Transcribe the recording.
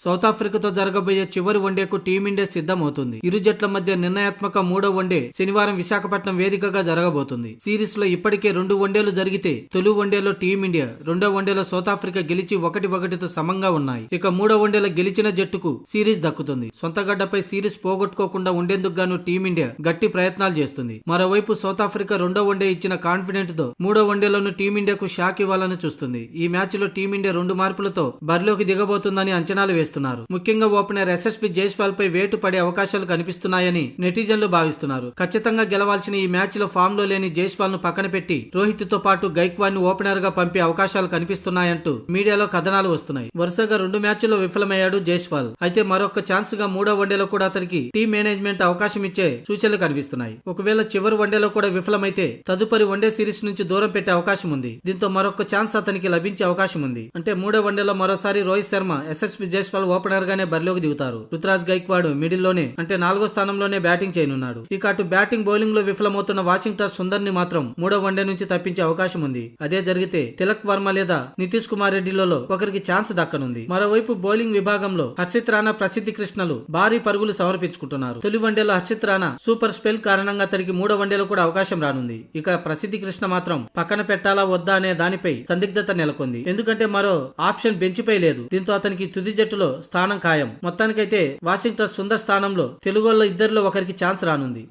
South ఆఫ్రికాతో జరగబోయే చివరి వన్డేకు team India సిద్ధమవుతుంది. ఇరు జట్ల మధ్య నిర్ణయాత్మక మూడో వన్డే శనివారం విశాఖపట్నం వేదికగా జరగబోతుంది. సిరీస్ లో ఇప్పటికే 2 వన్డేలు జరిగితే తొలి వన్డేలో టీమిండియా, రెండో వన్డేలో సౌత్ ఆఫ్రికా గెలిచి 1-1తో సమంగా ఉన్నాయి. ఇక మూడో వన్డేలో గెలిచిన జట్టుకు సిరీస్ దక్కుతుంది. సొంత గడ్డపై సిరీస్ పోగొట్టుకోకుండా ఉండేందుకు గాను టీమిండియా గట్టి ప్రయత్నాలు చేస్తుంది. మరోవైపు సౌత్ ఆఫ్రికా రెండో వన్డే ఇచ్చిన కాన్ఫిడెంట్ తో మూడో వన్డేలోనూ టీమిండియాకు షాక్ ఇవ్వాలని చూస్తుంది. ఈ మ్యాచ్ లో టీమిండియా 2 మార్పులతో బరిలోకి దిగబోతుందని అంచనాలు వేస్తున్నారు. ముఖ్యంగా ఓపెనర్ ఎస్ఎస్పి జైస్వాల్ పై వేటు పడే అవకాశాలు కనిపిస్తున్నాయని నెటిజన్లు భావిస్తున్నారు. ఖచ్చితంగా గెలవాల్సిన ఈ మ్యాచ్ లో ఫామ్ లో లేని జైస్వాల్ ను పక్కన పెట్టి రోహిత్ తో పాటు గైక్వాడ్ ను ఓపెనర్ గా పంపే అవకాశాలు కనిపిస్తున్నాయంటూ మీడియాలో కథనాలు వస్తున్నాయి. వరుసగా 2 మ్యాచ్ల్లో విఫలమయ్యాడు జైస్వాల్. అయితే మరొక ఛాన్స్ గా మూడో వన్డేలో కూడా అతనికి టీం మేనేజ్మెంట్ అవకాశం ఇచ్చే సూచనలు కనిపిస్తున్నాయి. ఒకవేళ చివరి వన్డేలో కూడా విఫలమైతే తదుపరి వన్డే సిరీస్ నుంచి దూరం పెట్టే అవకాశం ఉంది. దీంతో మరొక ఛాన్స్ అతనికి లభించే అవకాశం ఉంది. అంటే మూడో వన్డేలో మరోసారి రోహిత్ శర్మ, ఎస్ఎస్పి జైస్వాల్ ఓపెనర్ గానే బరిలోకి దిగుతారు. రుతురాజ్ గైక్వాడ్ మిడిల్ లోనే, అంటే 4వ స్థానంలోనే బ్యాటింగ్ చేయనున్నాడు. ఇక అటు బ్యాటింగ్, బౌలింగ్ లో విఫలమవుతున్న వాషింగ్టన్ సుందర్ ని మాత్రం మూడో వన్డే నుంచి తప్పించే అవకాశం ఉంది. అదే జరిగితే తిలక్ వర్మ లేదా నితీష్ కుమార్ రెడ్డిలలో ఒకరికి ఛాన్స్ దక్కనుంది. మరోవైపు బౌలింగ్ విభాగంలో హర్షిత్ రాణా, ప్రసిద్ధి కృష్ణలు భారీ పరుగులు సమర్పించుకుంటున్నారు. తొలి వన్డేలో హర్షిత్ రాణా సూపర్ స్పెల్ కారణంగా అతడికి మూడో వన్డేలో కూడా అవకాశం రానుంది. ఇక ప్రసిద్ధి కృష్ణ మాత్రం పక్కన పెట్టాలా వద్దా అనే దానిపై సందిగ్ధత నెలకొంది. ఎందుకంటే మరో ఆప్షన్ బెంచ్ పై లేదు. దీంతో అతనికి తుది జట్టులో స్థానం ఖాయం. మొత్తానికైతే వాషింగ్టన్ సుందర్ స్థానంలో తెలుగోళ్ల ఇద్దరిలో ఒకరికి ఛాన్స్ రానుంది.